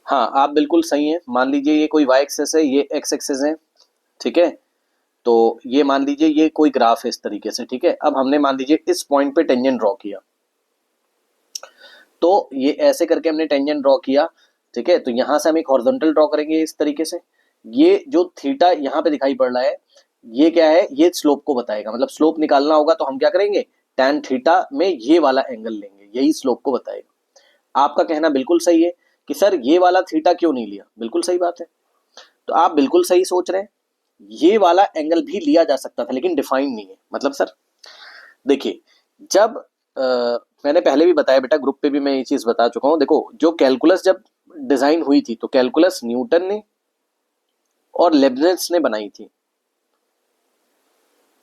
हाँ, आप बिल्कुल सही हैं। मान लीजिए ये कोई वाई एक्सेस है, ये एक्स एक्सेस है, ठीक है। तो ये मान लीजिए ये कोई ग्राफ है इस तरीके से, ठीक है। अब हमने मान लीजिए इस पॉइंट पे टेंजेंट ड्रॉ किया, तो ये ऐसे करके हमने टेंजेंट ड्रॉ किया, ठीक है। तो यहां से हम एक हॉरिजॉन्टल ड्रॉ करेंगे इस तरीके से। ये जो थीटा यहाँ पे दिखाई पड़ रहा है, ये क्या है, ये स्लोप को बताएगा। मतलब स्लोप निकालना होगा तो हम क्या करेंगे, tan थीटा में ये वाला एंगल लेंगे, यही स्लोप को बताएगा। आपका कहना बिल्कुल सही है कि सर ये वाला थीटा क्यों नहीं लिया, बिल्कुल सही बात है। तो आप बिल्कुल सही सोच रहे हैं, ये वाला एंगल भी लिया जा सकता था लेकिन डिफाइन नहीं है। मतलब सर देखिए, जब मैंने पहले भी बताया बेटा, ग्रुप पे भी मैं ये चीज बता चुका हूं। देखो, जो कैलकुलस जब डिजाइन हुई थी तो कैलकुलस न्यूटन ने और लेबनिज ने बनाई थी।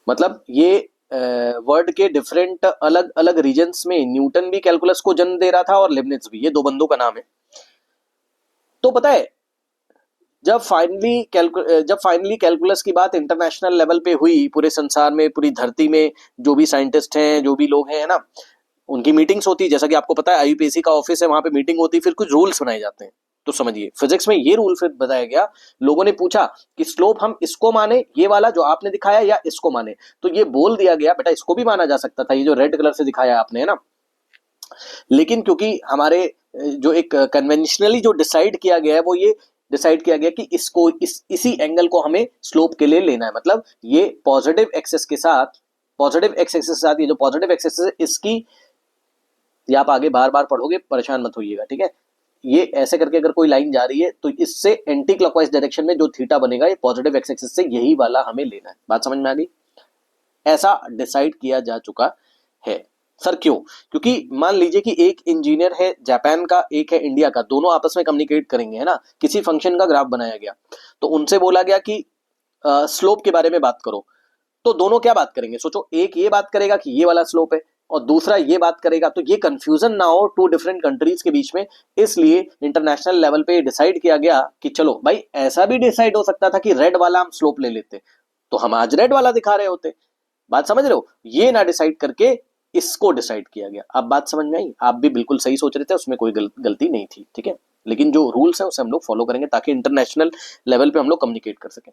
मतलब ये वर्ल्ड के डिफरेंट अलग अलग रीजन्स में न्यूटन भी कैलकुलस को जन्म दे रहा था और लेबनिज भी, ये दो बंदों का नाम है। तो पता है, जब फाइनली कैलकुलस की बात इंटरनेशनल लेवल पे हुई, पूरे संसार में, पूरी धरती में जो भी साइंटिस्ट हैं, जो भी लोग हैं, है ना, उनकी मीटिंग्स होती है। जैसा कि आपको पता है आईयूपीएसी का ऑफिस है, वहां पे मीटिंग होती है, फिर कुछ रूल्स बनाए जाते हैं। तो समझिए फिजिक्स में ये रूल फिर बताया गया। लोगों ने पूछा कि स्लोप हम इसको माने, ये वाला जो आपने दिखाया, या इसको माने। तो ये बोल दिया गया बेटा इसको भी माना जा सकता था, ये जो रेड कलर से दिखाया आपने, है ना। लेकिन क्योंकि हमारे जो एक कन्वेंशनली जो डिसाइड किया गया है, वो ये डिसाइड किया गया कि इसको इसी एंगल को हमें स्लोप के लिए लेना है। मतलब ये पॉजिटिव एक्सेस के साथ, पॉजिटिव एक्सेस के साथ, ये जो पॉजिटिव एक्सेस है इसकी, ये आप आगे बार बार पढ़ोगे, परेशान मत होइएगा, ठीक है। ये ऐसे करके अगर कोई लाइन जा रही है तो इससे एंटी क्लॉकवाइज डायरेक्शन में जो थीटा बनेगा, ये पॉजिटिव एक्स एक्सिस से यही वाला हमें लेना है। बात समझ में आ गई। ऐसा डिसाइड किया जा चुका है। सर क्यों? क्योंकि मान लीजिए कि एक इंजीनियर है जापान का, एक है इंडिया का, दोनों आपस में कम्युनिकेट करेंगे, है ना। किसी फंक्शन का ग्राफ बनाया गया, तो उनसे बोला गया कि स्लोप के बारे में बात करो। तो दोनों क्या बात करेंगे, सोचो। एक ये बात करेगा कि ये वाला स्लोप है, और दूसरा ये बात करेगा। तो ये कंफ्यूजन ना हो टू डिफरेंट कंट्रीज के बीच में, इसलिए इंटरनेशनल लेवल पे डिसाइड किया गया कि चलो भाई, ऐसा भी डिसाइड हो सकता था कि रेड वाला हम स्लोप ले लेते, तो हम आज रेड वाला दिखा रहे होते। बात समझ रहे हो? ये ना डिसाइड करके इसको डिसाइड किया गया। अब बात समझ में आई? आप भी बिल्कुल सही सोच रहे थे, उसमें कोई गलती नहीं थी, ठीक है। लेकिन जो रूल्स है उसे हम लोग फॉलो करेंगे ताकि इंटरनेशनल लेवल पे हम लोग कम्युनिकेट कर सकें।